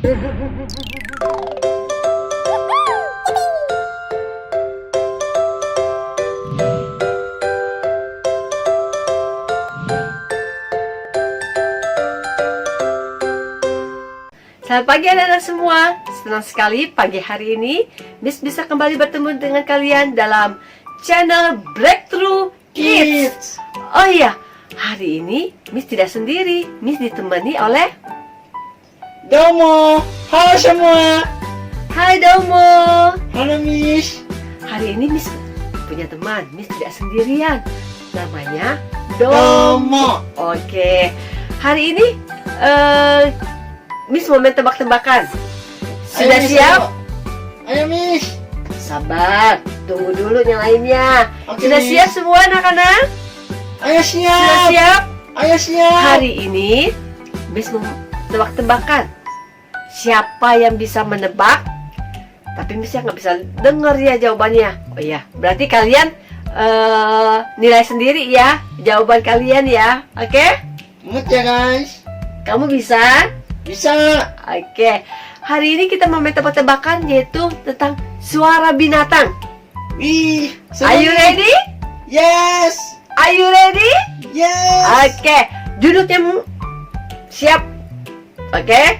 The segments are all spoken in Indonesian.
Selamat pagi anak-anak semua. Senang sekali pagi hari ini Miss bisa kembali bertemu dengan kalian dalam channel Breakthrough Kids. Oh iya, hari ini Miss tidak sendiri. Miss ditemani oleh Domo. Halo semua. Hai Domo. Halo Miss. Hari ini Miss punya teman. Miss tidak sendirian. Namanya Domo. Oke. Hari ini Miss mau main tebak-tebakan. Sudah Ayo, Miss, siap? Ayo Miss. Sabar, tunggu dulu yang lainnya. Oke, Sudah Miss. siap semua anak-anak? Ayo Sudah siap. siap? Ayo siap. Hari ini Miss mau tebak-tebakan. Siapa yang bisa menebak? Tapi Miss nggak bisa dengar ya jawabannya. Oh iya, berarti kalian nilai sendiri ya jawaban kalian ya. Oke? Ingat ya guys. Kamu bisa? Bisa. Oke. Hari ini kita mau main tebak-tebakan yaitu tentang suara binatang. Wih. Are you ready? Yes. Are you ready? Yes. Oke, duduknya siap. Oke.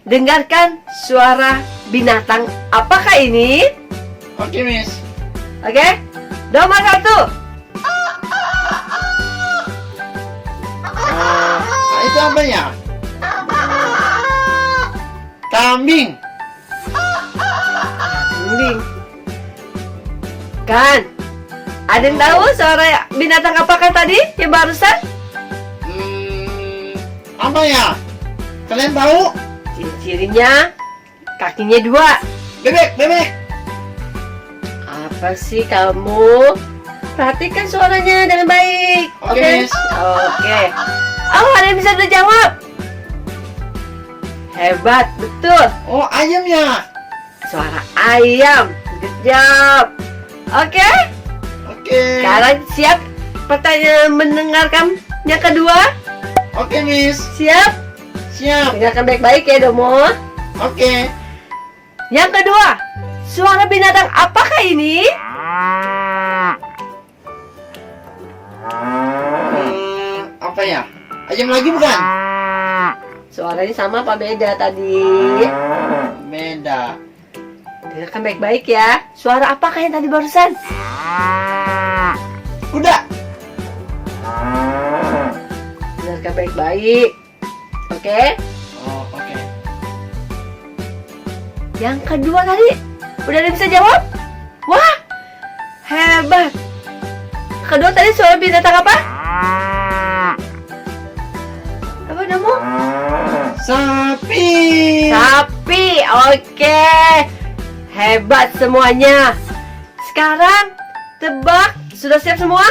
Dengarkan suara binatang. Apakah ini? Oke Miss. Oke. Nomor 1. Itu apa ya? Kambing. Kambing. Kan? Ada yang tahu suara binatang apakah tadi yang barusan? Apa ya? Kalian tahu? Ciri-cirinya kakinya 2. Bebek, bebek. Apa sih kamu? Perhatikan suaranya dengan baik. Oke, Oke. Miss. Oke. Oh, ada yang bisa udah jawab. Hebat, betul. Oh, ayam ya. Suara ayam. Good job. Oke. Oke. Sekarang siap pertanyaan mendengarkan yang kedua? Oke, Miss. Siap? Siap. Dengarkan baik-baik ya, Domo. Oke. Yang kedua, suara binatang apakah ini? Apa ya? Ayam lagi bukan? Suaranya sama apa beda tadi? Beda. Dengarkan baik-baik ya. Suara apakah yang tadi barusan? Kuda. Dengarkan baik-baik. Oke. Oh, oke. Yang kedua tadi, udah ada yang bisa jawab? Wah, hebat. Kedua tadi suara binatang apa? Apa Domo? Sapi. Sapi. Oke. Hebat semuanya. Sekarang tebak. Sudah siap semua?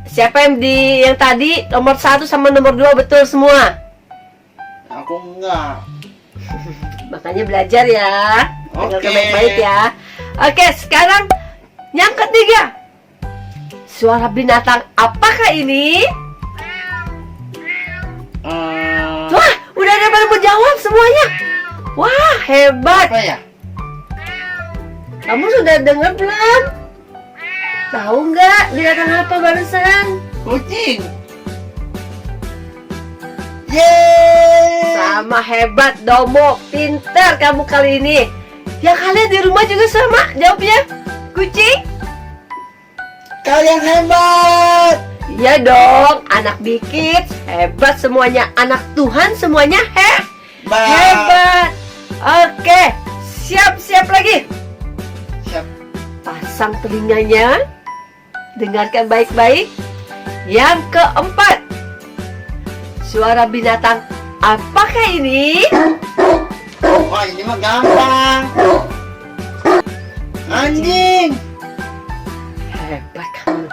Siapa yang tadi nomor 1 sama nomor 2 betul semua? Aku enggak. Makanya belajar ya. Dengarkan Oke. baik-baik ya. Oke, sekarang yang ketiga. Suara binatang apakah ini? Wah, udah ada yang menjawab semuanya. Wah, hebat. Apa ya? Kamu sudah dengar belum? Tahu nggak binatang apa barusan? Kucing. Yeay. Sama hebat, Domo. Pintar kamu kali ini. Ya kalian di rumah juga sama jawabnya. Kucing? Kalian hebat. Iya dong, anak dikit hebat semuanya, anak Tuhan semuanya hebat. Oke, siap lagi. Siap. Pasang telinganya, dengarkan baik-baik. Yang keempat, suara binatang apakah ini? Wah, ini mah gampang. Anjing. Hebat kamu.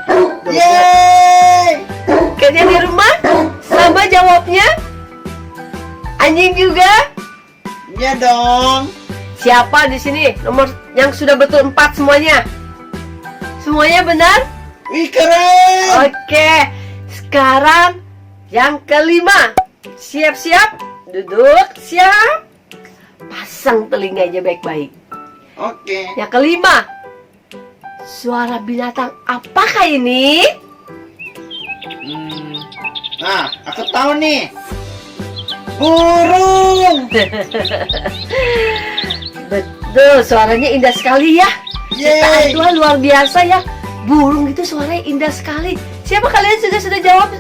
Yeay. Kalian di rumah sama jawabnya? Anjing juga? Iya dong. Siapa di sini nomor yang sudah betul 4 semuanya? Semuanya benar? Wih, keren. Oke, sekarang yang kelima. Siap-siap, duduk, siap. pasang telinganya baik-baik. Oke. Yang kelima, suara binatang apakah ini? Nah, aku tahu nih. Burung. Betul, suaranya indah sekali ya. Ciptaan Yeay. Tuhan luar biasa ya. Burung itu suaranya indah sekali. Siapa kalian sudah jawab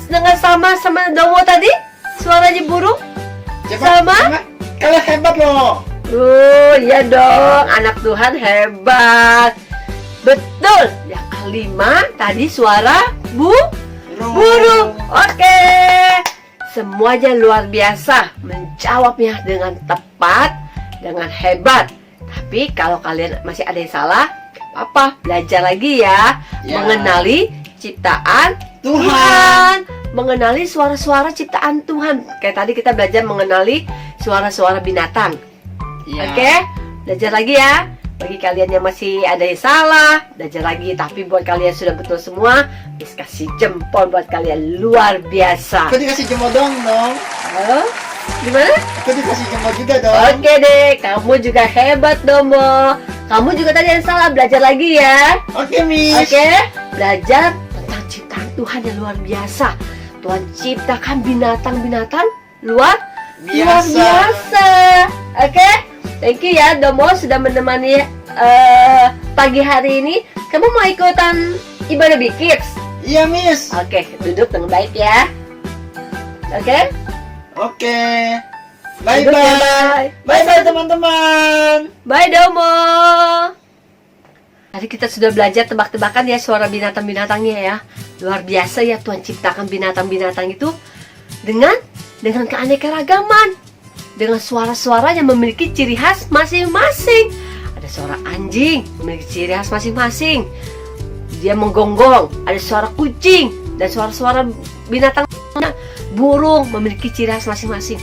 dengan sama Domo tadi? Suaranya burung? Sama? Kalian hebat loh. Oh iya dong, anak Tuhan hebat. Betul. Yang kelima tadi suara burung. Oke. Semuanya luar biasa, menjawabnya dengan tepat, dengan hebat. Tapi kalau kalian masih ada yang salah, gak apa-apa, belajar lagi ya. Ya. Mengenali ciptaan Tuhan. mengenali suara-suara ciptaan Tuhan. Kayak tadi kita belajar mengenali suara-suara binatang. Ya. Oke, belajar lagi ya. Bagi kalian yang masih ada yang salah, belajar lagi. Tapi buat kalian yang sudah betul semua, Miss kasih jempol buat kalian, luar biasa. Aku dikasih jempol dong. Halo? Gimana? Aku dikasih jempol juga dong. Oke deh, kamu juga hebat Domo. Kamu juga tadi yang salah, belajar lagi ya. Oke, Miss. Oke, belajar tentang ciptaan Tuhan yang luar biasa. Tuhan ciptakan binatang-binatang luar biasa. Oke, thank you ya Domo sudah menemani pagi hari ini. Kamu mau ikutan ibadah Big-Kids? Iya, Miss. Oke, duduk dengan baik ya. Oke? Oke. Duduk ya, Bye-bye. Bye-bye, teman-teman. Bye Domo. Tadi kita sudah belajar tebak-tebakan ya suara binatang-binatangnya ya. Luar biasa ya, Tuhan ciptakan binatang-binatang itu dengan keanekaragaman, dengan suara-suara yang memiliki ciri khas masing-masing. Ada suara anjing memiliki ciri khas masing-masing, dia menggonggong. Ada suara kucing dan suara-suara binatang burung memiliki ciri khas masing-masing.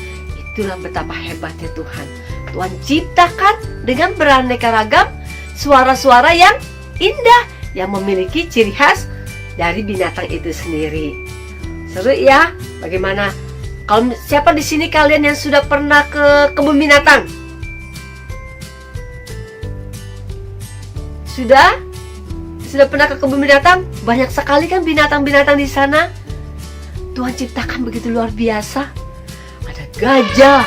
Itulah betapa hebatnya Tuhan. Tuhan ciptakan dengan beraneka ragam suara-suara yang indah yang memiliki ciri khas dari binatang itu sendiri. Seru ya? Bagaimana? Kalau siapa di sini kalian yang sudah pernah ke kebun binatang? Sudah? Sudah pernah ke kebun binatang? Banyak sekali kan binatang-binatang di sana. Tuhan ciptakan begitu luar biasa. Ada gajah,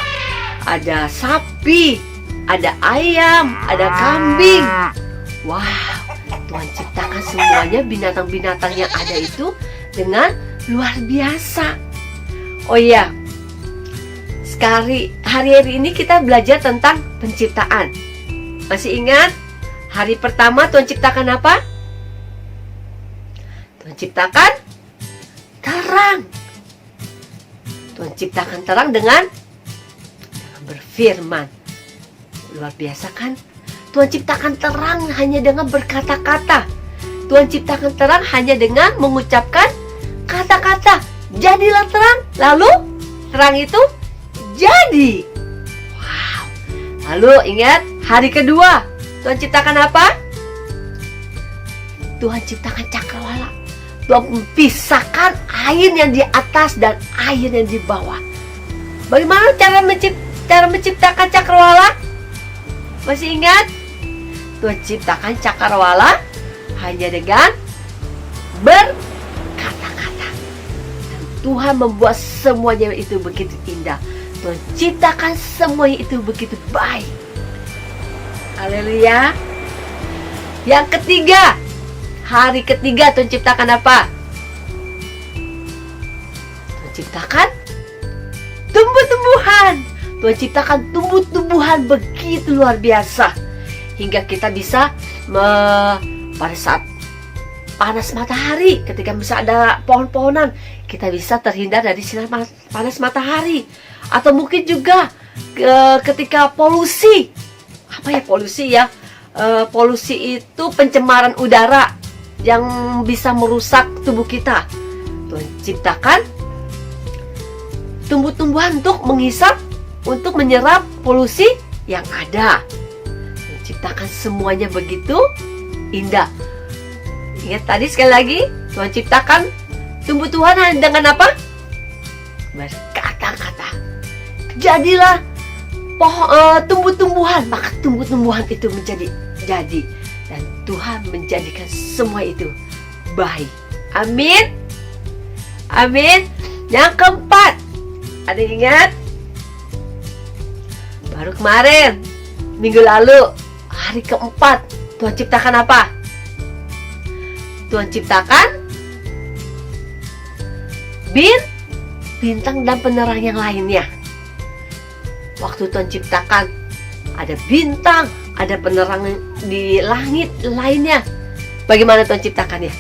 ada sapi, ada ayam, ada kambing. Wow, Tuhan ciptakan semuanya binatang-binatang yang ada itu dengan luar biasa. Oh iya, hari ini kita belajar tentang penciptaan. Masih ingat? Hari pertama Tuhan ciptakan apa? Tuhan ciptakan terang. Tuhan ciptakan terang dengan berfirman. Luar biasa kan? Tuhan ciptakan terang hanya dengan berkata-kata. Tuhan ciptakan terang hanya dengan mengucapkan kata-kata. Jadilah terang. Lalu terang itu jadi. Wow. Lalu ingat hari kedua Tuhan ciptakan apa? Tuhan ciptakan cakrawala. Tuhan memisahkan air yang di atas dan air yang di bawah. Bagaimana cara menciptakan cakrawala? Masih ingat? Tuhan ciptakan cakrawala hanya dengan berkata-kata. Dan Tuhan membuat semuanya itu begitu indah. Tuhan ciptakan semuanya itu begitu baik. Haleluya. Yang ketiga, hari ketiga Tuhan ciptakan apa? Tuhan ciptakan tumbuh-tumbuhan. Tuhan ciptakan tumbuh-tumbuhan begitu luar biasa. Hingga kita bisa pada saat panas matahari, ketika bisa ada pohon-pohonan, kita bisa terhindar dari sinar panas matahari. Atau mungkin juga ketika polusi. Apa ya polusi ya? Polusi itu pencemaran udara yang bisa merusak tubuh kita. Tuhan ciptakan tumbuh-tumbuhan untuk menghisap, untuk menyerap polusi yang ada. Tuhan ciptakan semuanya begitu indah. Ingat tadi sekali lagi, Tuhan ciptakan tumbuh-tumbuhan dengan apa? Berkata-kata. Jadilah tumbuh-tumbuhan, maka tumbuh-tumbuhan itu menjadi jadi, dan Tuhan menjadikan semua itu baik. Amin. Amin. Yang keempat, ada yang ingat? Baru kemarin, minggu lalu, hari keempat, Tuhan ciptakan apa? Tuhan ciptakan bintang dan penerang yang lainnya. Waktu Tuhan ciptakan, ada bintang, ada penerang di langit lainnya. Bagaimana Tuhan ciptakannya?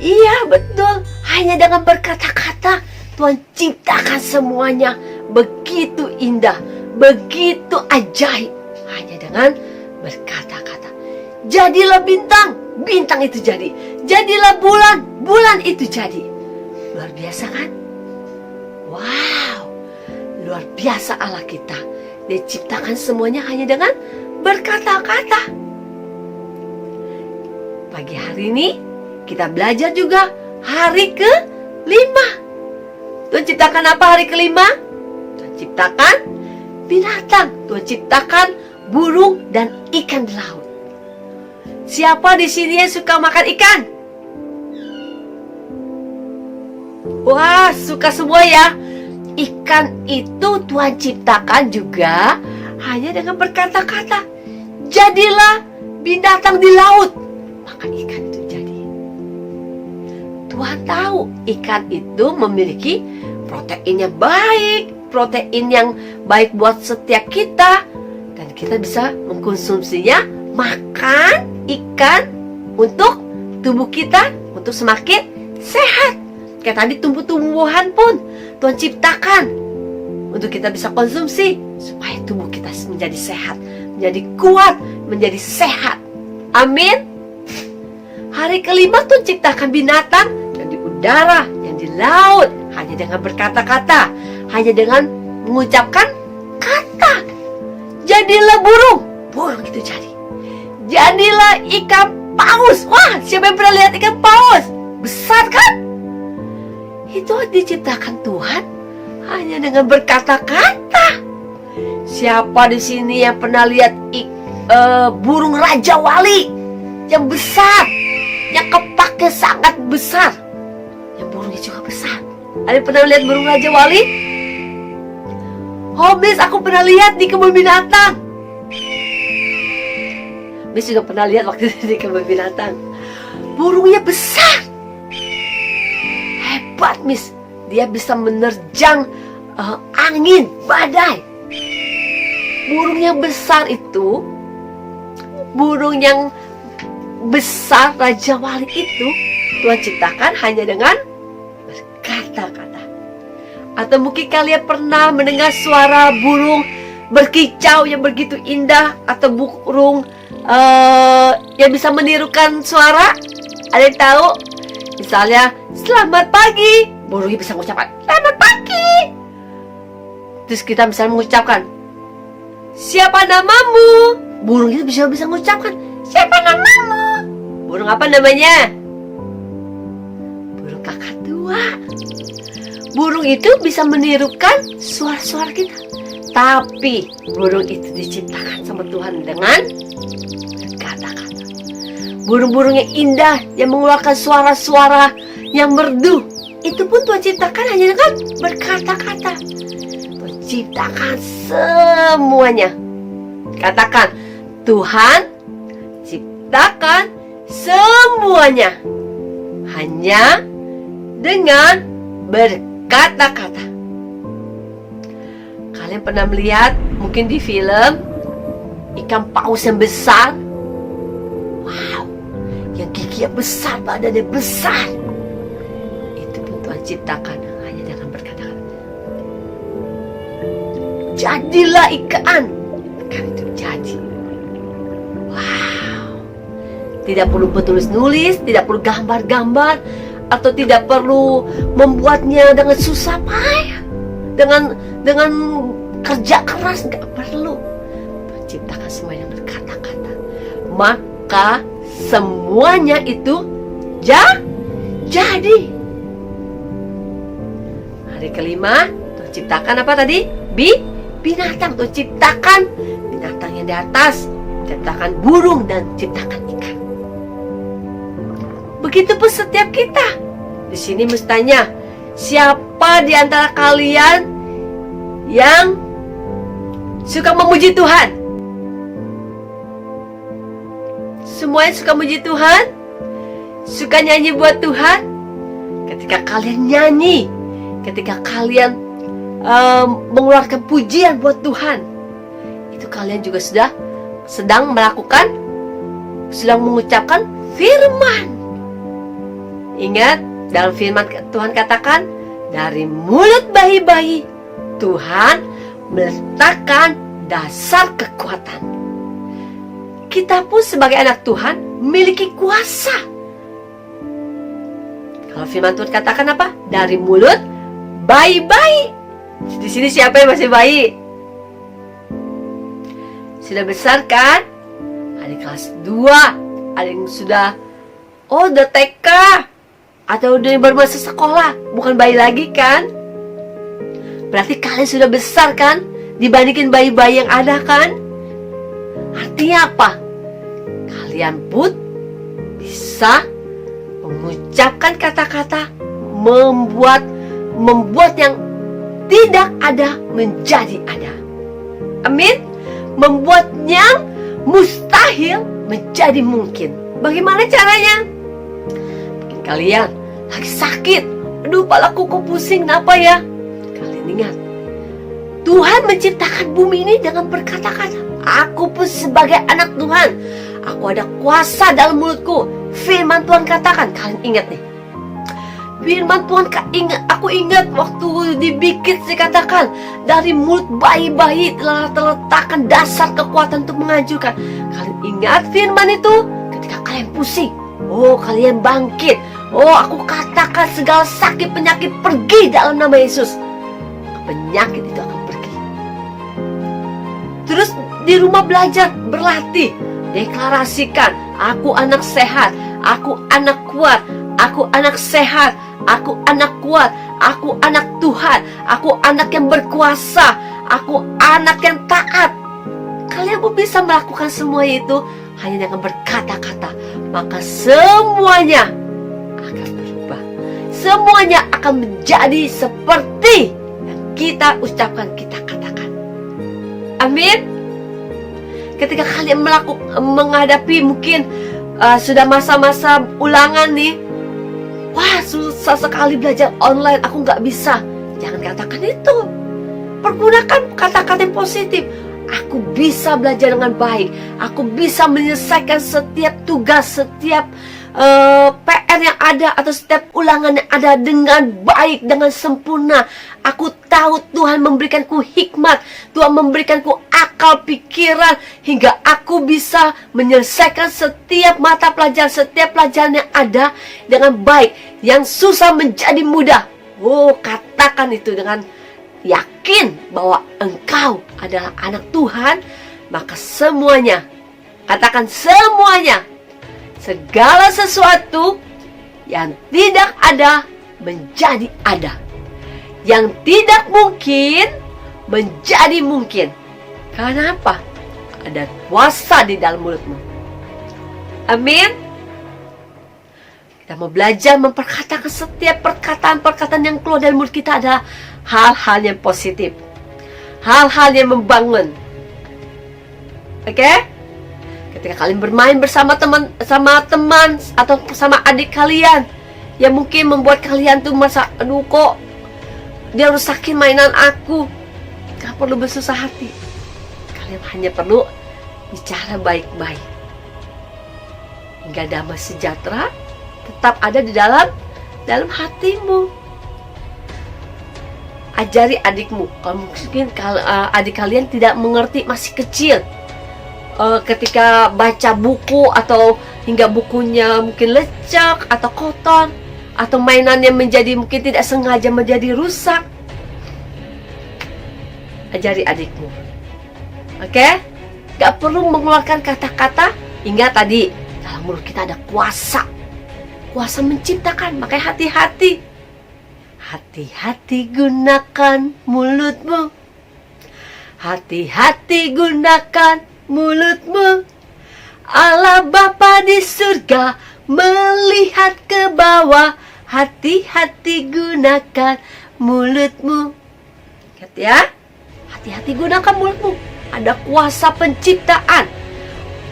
Iya, betul. Hanya dengan berkata-kata Tuhan ciptakan semuanya. Begitu indah, begitu ajaib. Hanya dengan berkata-kata. Jadilah bintang, bintang itu jadi. Jadilah bulan, bulan itu jadi. Luar biasa kan? Wow, luar biasa Allah kita. Dia ciptakan semuanya hanya dengan berkata-kata. Pagi hari ini kita belajar juga hari ke-5. Tuhan ciptakan apa hari ke-5? Tuhan ciptakan binatang. Tuhan ciptakan burung dan ikan di laut. Siapa di sini yang suka makan ikan? Wah, suka semua ya. Ikan itu Tuhan ciptakan juga hanya dengan berkata-kata. Jadilah binatang di laut, maka ikan itu jadi. Tuhan tahu ikan itu memiliki protein yang baik, protein yang baik buat setiap kita, dan kita bisa mengkonsumsinya, makan ikan untuk tubuh kita, untuk semakin sehat. Kayak tadi tumbuh-tumbuhan pun Tuhan ciptakan untuk kita bisa konsumsi, supaya tubuh kita menjadi sehat, menjadi kuat, menjadi sehat. Amin. Hari ke-5 Tuhan ciptakan binatang yang di udara, yang di laut, hanya dengan berkata-kata, hanya dengan mengucapkan kata. Jadilah burung, burung itu jadi. Jadilah ikan paus. Wah, siapa yang pernah lihat ikan paus? Besar kan? Itu diciptakan Tuhan hanya dengan berkata-kata. Siapa di sini yang pernah lihat burung Raja Wali yang besar, yang kepaknya sangat besar, yang burungnya juga besar? Ada yang pernah lihat burung Raja Wali? Oh, Miss, aku pernah lihat di kebun binatang. Miss juga pernah lihat waktu itu di kebun binatang. Burungnya besar, hebat, Miss. Dia bisa menerjang angin, badai. Burung yang besar itu, burung yang besar Raja Wali itu Tuhan ciptakan hanya dengan berkata-kata. Atau mungkin kalian pernah mendengar suara burung berkicau yang begitu indah, atau burung yang bisa menirukan suara. Ada yang tahu? Misalnya, selamat pagi, burungnya bisa mengucapkan selamat pagi. Terus kita misalnya mengucapkan, siapa namamu? Burung itu bisa mengucapkan, siapa namamu? Burung apa namanya? Burung kakatua. Burung itu bisa menirukan suara-suara kita. Tapi burung itu diciptakan sama Tuhan dengan kata-kata. Burung-burung yang indah, yang mengeluarkan suara-suara yang merdu, itu pun Tuhan ciptakan hanya dengan berkata-kata. Tuhan ciptakan semuanya. Katakan, Tuhan ciptakan semuanya hanya dengan berkata-kata. Kalian pernah melihat mungkin di film ikan paus yang besar? Wow, yang giginya besar, badannya besar. Itu pun Tuhan ciptakan hanya dengan berkata-kata. Jadilah ikan, ikan itu jadi. Wow, tidak perlu tulis-nulis, tidak perlu gambar-gambar, atau tidak perlu membuatnya dengan susah payah, dengan kerja keras, nggak perlu. Menciptakan semua yang berkata-kata, maka semuanya itu jadi. Hari ke-5 Tuhan Menciptakan apa tadi? Binatang. Tuh, ciptakan binatang yang di atas, ciptakan burung, dan ciptakan ikan. Begitupun setiap kita. Di sini mestinya, siapa di antara kalian yang suka memuji Tuhan? Semuanya suka memuji Tuhan? Suka nyanyi buat Tuhan? Ketika kalian nyanyi, ketika kalian mengeluarkan pujian buat Tuhan, itu kalian juga sedang mengucapkan firman. Ingat, dalam firman Tuhan katakan, dari mulut bayi-bayi Tuhan meletakkan dasar kekuatan. Kita pun sebagai anak Tuhan memiliki kuasa. Kalau firman Tuhan katakan apa? Dari mulut bayi-bayi. Di sini siapa yang masih bayi? Sudah besar kan? Ada kelas 2, ada yang sudah udah TK, atau udah baru masuk sekolah, bukan bayi lagi kan? Berarti kalian sudah besar kan? Dibandingin bayi-bayi yang ada kan? Artinya apa? Kalian pun bisa mengucapkan kata-kata, membuat yang tidak ada menjadi ada. Amin. Membuat yang mustahil menjadi mungkin. Bagaimana caranya? Mungkin kalian lagi sakit. Aduh, kepalaku kok pusing, kenapa ya? Kalian ingat, Tuhan menciptakan bumi ini dengan berkata-kata. Aku pun sebagai anak Tuhan, aku ada kuasa dalam mulutku. Firman Tuhan katakan. Kalian ingat nih, firman Tuhan aku ingat waktu dibikin dikatakan, dari mulut bayi-bayi telah terletakkan dasar kekuatan untuk menghancurkan. Kalian ingat firman itu? Ketika kalian pusing, kalian bangkit. Aku katakan segala sakit penyakit pergi dalam nama Yesus. Penyakit itu akan pergi. Terus di rumah belajar, berlatih, deklarasikan, aku anak sehat, aku anak kuat, aku anak sehat, aku anak kuat, aku anak Tuhan, aku anak yang berkuasa, aku anak yang taat. Kalian pun bisa melakukan semua itu hanya dengan berkata-kata. Maka semuanya akan berubah. Semuanya akan menjadi seperti yang kita ucapkan, kita katakan. Amin. Ketika kalian menghadapi mungkin sudah masa-masa ulangan nih, wah susah sekali belajar online, aku nggak bisa. Jangan katakan itu. Pergunakan kata-kata yang positif. Aku bisa belajar dengan baik. Aku bisa menyelesaikan setiap tugas, setiap PR yang ada, atau setiap ulangan yang ada dengan baik, dengan sempurna. Aku tahu Tuhan memberikanku hikmat, Tuhan memberikanku akal pikiran, hingga aku bisa menyelesaikan setiap mata pelajaran, setiap pelajaran yang ada dengan baik. Yang susah menjadi mudah. Katakan itu dengan yakin bahwa engkau adalah anak Tuhan. Maka semuanya, katakan semuanya, segala sesuatu yang tidak ada menjadi ada, yang tidak mungkin menjadi mungkin. Karena apa? Ada kuasa di dalam mulutmu. Amin. Kita mau belajar memperkatakan setiap perkataan-perkataan yang keluar dari mulut kita adalah hal-hal yang positif, hal-hal yang membangun. Oke? Ketika kalian bermain bersama teman atau sama adik kalian yang mungkin membuat kalian tuh merasa, aduh kok dia rusakin mainan aku, gak perlu bersusah hati. Kalian hanya perlu bicara baik-baik, hingga damai sejahtera tetap ada di dalam hatimu. Ajari adikmu. Kalau mungkin adik kalian tidak mengerti, masih kecil, ketika baca buku atau hingga bukunya mungkin lecek atau kotor, atau mainannya menjadi mungkin tidak sengaja menjadi rusak, ajari adikmu. Oke? Gak perlu mengeluarkan kata-kata. Ingat tadi, dalam mulut kita ada kuasa menciptakan. Makanya hati-hati. Hati-hati gunakan mulutmu. Hati-hati gunakan mulutmu. Allah Bapa di surga melihat ke bawah. Hati-hati gunakan mulutmu. Lihat ya. Hati-hati gunakan mulutmu. Ada kuasa penciptaan.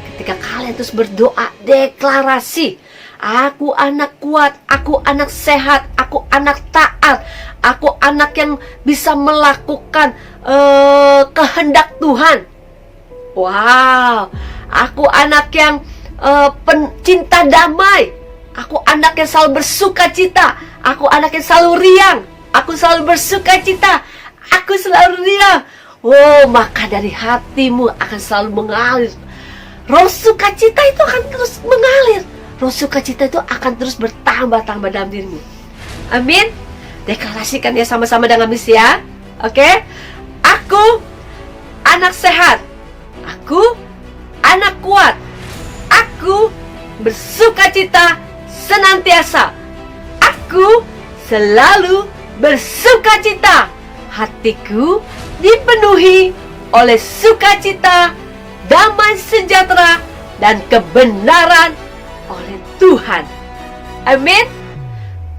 Ketika kalian terus berdoa, deklarasi. Aku anak kuat, aku anak sehat, aku anak taat, aku anak yang bisa melakukan kehendak Tuhan. Wow, aku anak yang pencinta damai, aku anak yang selalu bersuka cita, aku anak yang selalu riang, aku selalu bersuka cita, aku selalu riang. Oh, maka dari hatimu akan selalu mengalir. Roh sukacita itu akan terus mengalir. Roh sukacita itu akan terus bertambah-tambah dalam dirimu. Amin. Deklarasikan ya sama-sama dengan Miss ya. Oke. Aku anak sehat. Aku anak kuat. Aku bersukacita senantiasa. Aku selalu bersukacita. Hatiku dipenuhi oleh sukacita, damai sejahtera, dan kebenaran oleh Tuhan. Amin.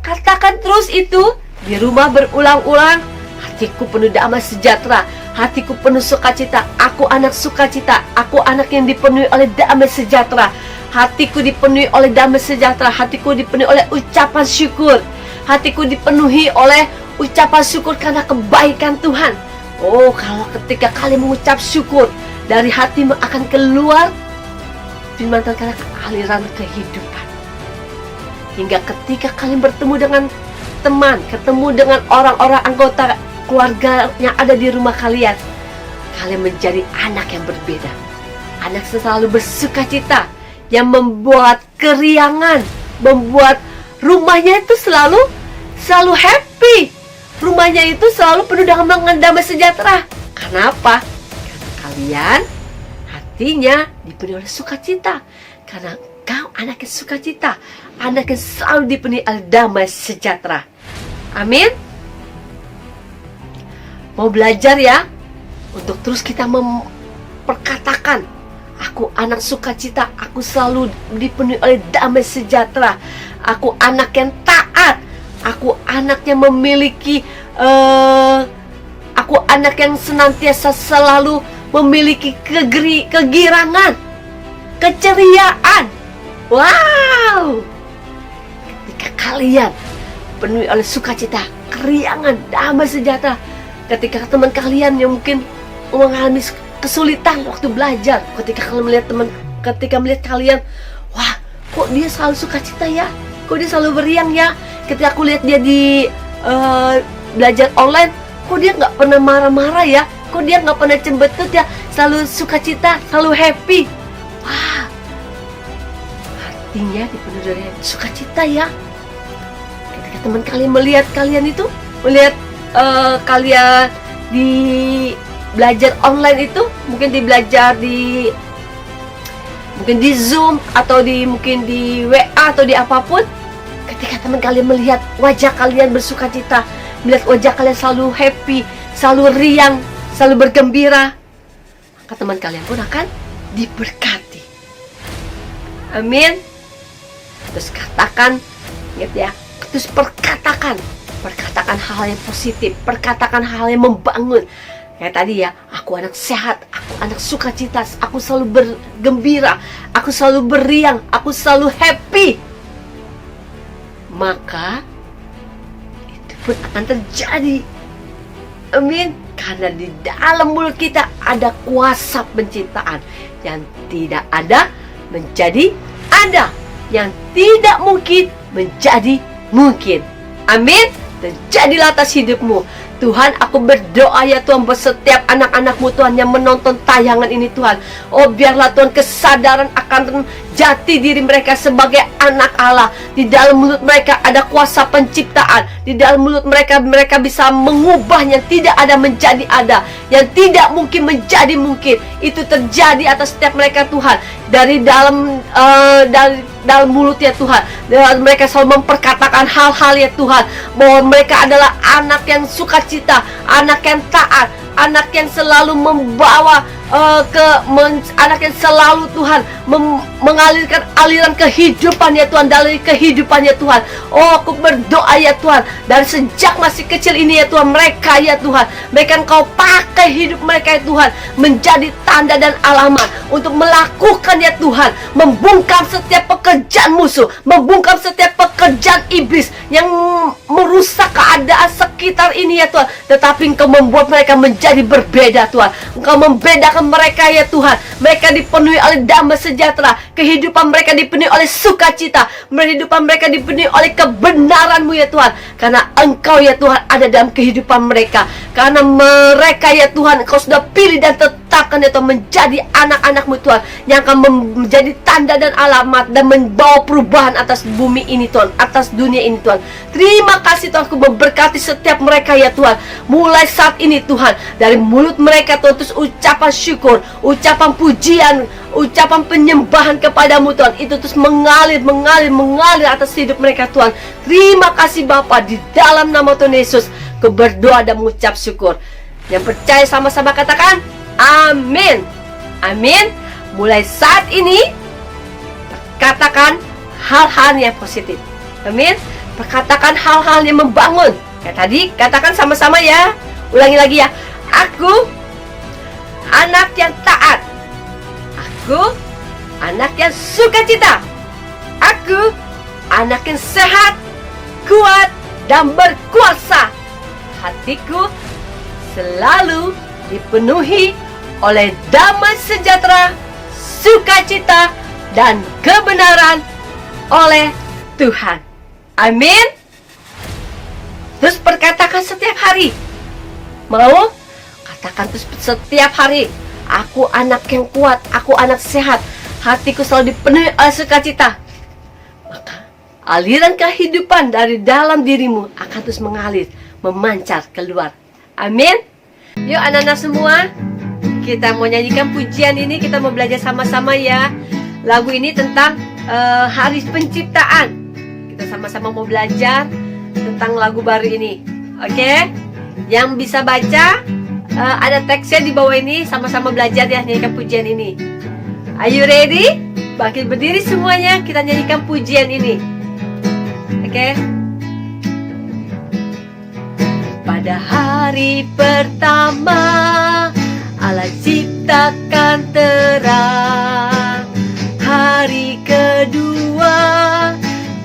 Katakan terus itu di rumah berulang-ulang. Hatiku penuh damai sejahtera, hatiku penuh sukacita. Aku anak sukacita, aku anak yang dipenuhi oleh damai sejahtera. Hatiku dipenuhi oleh damai sejahtera, hatiku dipenuhi oleh ucapan syukur. Hatiku dipenuhi oleh ucapan syukur karena kebaikan Tuhan. Oh, kalau ketika kalian mengucap syukur, dari hatimu akan keluar firman Tuhan karena aliran kehidupan. Hingga ketika kalian bertemu dengan teman, ketemu dengan orang-orang anggota keluarga yang ada di rumah kalian, kalian menjadi anak yang berbeda. Anak yang selalu bersukacita, yang membuat keriangan, membuat rumahnya itu selalu happy. Rumahnya itu selalu penuh dengan damai sejahtera. Kenapa? Karena kalian hatinya dipenuhi oleh sukacita. Karena kau anak yang sukacita, anak yang selalu dipenuhi oleh damai sejahtera. Amin. Mau belajar ya, untuk terus kita memperkatakan, aku anak sukacita, aku selalu dipenuhi oleh damai sejahtera. Aku anak yang taat, aku anak yang memiliki aku anak yang senantiasa selalu memiliki kegirangan, keceriaan. Wow! Ketika kalian penuhi oleh sukacita, keriangan, damai sejahtera, ketika teman kalian yang mungkin mengalami kesulitan waktu belajar, ketika melihat kalian, wah, kok dia selalu sukacita ya? Kok dia selalu beriang ya? Ketika aku lihat dia di belajar online, kok dia nggak pernah marah-marah ya? Kok dia nggak pernah cembetut ya? Selalu sukacita, selalu happy. Wah, hatinya dipenuhi dari sukacita ya. Ketika teman kalian melihat kalian itu, melihat kalian di belajar online itu, mungkin di Zoom atau mungkin di WA atau di apapun, ketika teman kalian melihat wajah kalian bersukacita, melihat wajah kalian selalu happy, selalu riang, selalu bergembira, maka teman kalian pun akan diberkati. Amin. Terus katakan, ingat ya, terus perkatakan hal yang positif, perkatakan hal yang membangun. Kayak tadi ya, aku anak sehat, aku anak sukacita, aku selalu bergembira, aku selalu beriang, aku selalu happy. Maka itu pun akan terjadi. Amin. Karena di dalam mulut kita ada kuasa penciptaan. Yang tidak ada menjadi ada, yang tidak mungkin menjadi mungkin. Amin. Terjadilah atas hidupmu. Tuhan, aku berdoa ya Tuhan, buat setiap anak-anak-Mu Tuhan yang menonton tayangan ini Tuhan. Oh, biarlah Tuhan kesadaran akan jati diri mereka sebagai anak Allah. Di dalam mulut mereka ada kuasa penciptaan. Di dalam mulut mereka bisa mengubah yang tidak ada menjadi ada, yang tidak mungkin menjadi mungkin. Itu terjadi atas setiap mereka Tuhan. Dari dalam mulut ya Tuhan, dan mereka selalu memperkatakan hal-hal ya Tuhan, bahwa mereka adalah anak yang sukacita, anak yang taat, anak yang selalu membawa anak yang selalu Tuhan mengalirkan aliran kehidupan ya Tuhan, dari kehidupan ya Tuhan. Oh, aku berdoa ya Tuhan, dari sejak masih kecil ini ya Tuhan, mereka ya Tuhan, mereka Engkau pakai hidup mereka ya Tuhan menjadi tanda dan alamat untuk melakukan ya Tuhan, membungkam setiap pekerjaan musuh, membungkam setiap pekerjaan iblis yang merusak keadaan sekitar ini ya Tuhan. Tetapi Engkau membuat mereka menjadi berbeda Tuhan. Engkau membedakan mereka ya Tuhan. Mereka dipenuhi oleh damai sejahtera, kehidupan mereka dipenuhi oleh sukacita, kehidupan mereka dipenuhi oleh kebenaran-Mu ya Tuhan. Karena Engkau ya Tuhan ada dalam kehidupan mereka. Karena mereka ya Tuhan, Engkau sudah pilih dan tetapkan ya Tuhan menjadi anak-anak-Mu Tuhan, yang akan menjadi tanda dan alamat dan membawa perubahan atas bumi ini Tuhan, atas dunia ini Tuhan. Terima kasih Tuhan, aku memberkati setiap mereka ya Tuhan. Mulai saat ini Tuhan, dari mulut mereka Tuhan, terus ucapan syukur, ucapan pujian, ucapan penyembahan kepadamu Tuhan, itu terus mengalir atas hidup mereka Tuhan. Terima kasih Bapa, di dalam nama Tuhan Yesus aku berdoa dan mengucap syukur. Yang percaya sama-sama katakan amin. Amin. Mulai saat ini katakan hal-hal yang positif. Amin. Perkatakan hal-hal yang membangun. Kayak tadi, katakan sama-sama ya. Ulangi lagi ya. Aku anak yang taat. Aku anak yang sukacita. Aku anak yang sehat, kuat, dan berkuasa. Hatiku selalu dipenuhi oleh damai sejahtera, sukacita, dan kebenaran oleh Tuhan. Amin. Terus perkatakan setiap hari. Mau? Katakan terus setiap hari. Aku anak yang kuat, aku anak sehat, hatiku selalu dipenuhi oleh sukacita. Maka aliran kehidupan dari dalam dirimu akan terus mengalir, memancar keluar. Amin. Yuk anak-anak semua, kita mau nyanyikan pujian ini, kita mau belajar sama-sama ya. Lagu ini tentang hari penciptaan. Kita sama-sama mau belajar tentang lagu baru ini. Oke? Yang bisa baca, ada teksnya di bawah ini. Sama-sama belajar ya, nyanyikan pujian ini. Are you ready? Bangkit berdiri semuanya, kita nyanyikan pujian ini. Oke? Pada hari pertama Allah ciptakan terang. Hari kedua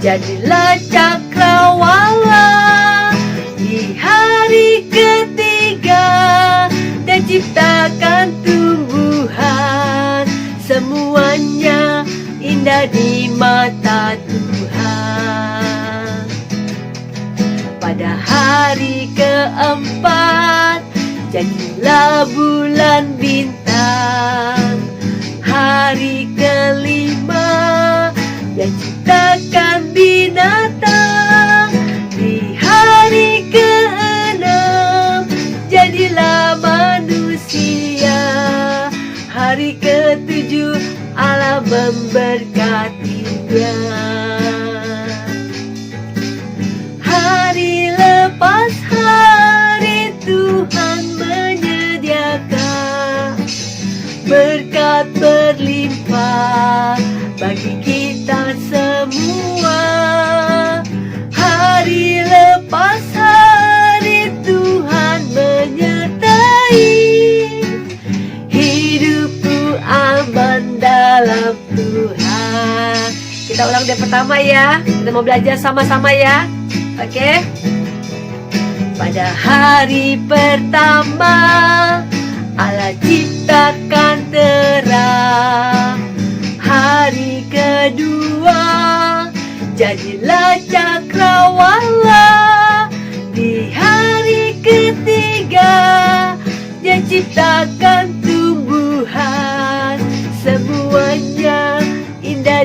jadilah cakrawala. Di hari ketiga Dia ciptakan tumbuhan. Semuanya indah di mata Tuhan. Pada hari keempat jadilah bulan bintang. Hari kelima Dia ciptakan binatang. Di hari keenam jadilah manusia. Hari ketujuh Allah memberkati Dia. Hari lepas hari Tuhan menyediakan berkat berlimpah bagi kita semua. Hari lepas hari Tuhan menyertai hidupku aman dalam Tuhan. Kita ulang dari pertama ya. Kita mau belajar sama-sama ya. Oke? Pada hari pertama Allah ciptakan terang. Hari kedua jadilah cakrawala. Di hari ketiga Dia ciptakan tumbuhan. Semuanya indah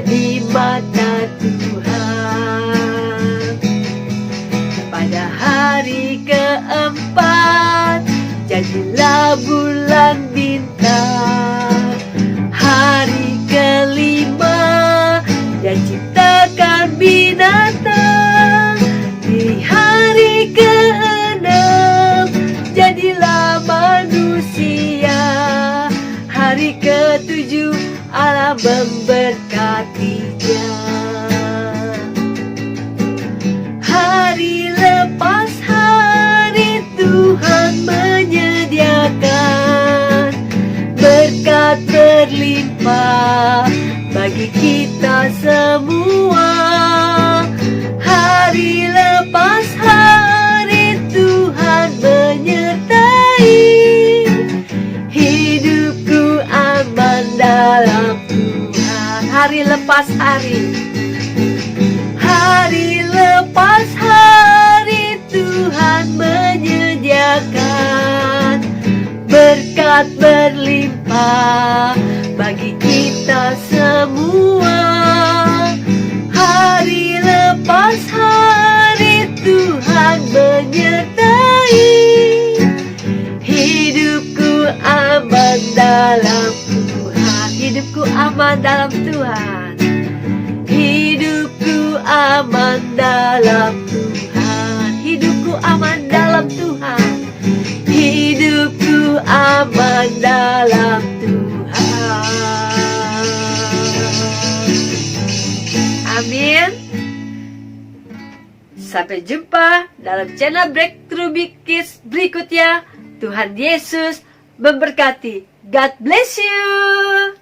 jadilah bulan bintang. Hari kelima, Dia ciptakan binatang. Di hari keenam, jadilah manusia. Hari ketujuh, Allah memberkatinya. Hari lepas hari, Tuhan menyediakan berkat berlimpah bagi kita semua. Hari lepas hari, Tuhan menyertai. Hidupku aman dalam Tuhan. Hari lepas hari, hari lepas hari, Tuhan menyediakan berkat berlimpah bagi kita semua. Hari lepas hari, Tuhan menyertai. Hidupku aman dalam Tuhan. Hidupku aman dalam Tuhan. Hidupku aman dalam Tuhan. Hidupku aman dalam Tuhan. Hidupku aman dalam Tuhan. Amin. Sampai jumpa dalam channel Breakthrough Big Kids berikutnya. Tuhan Yesus memberkati. God bless you.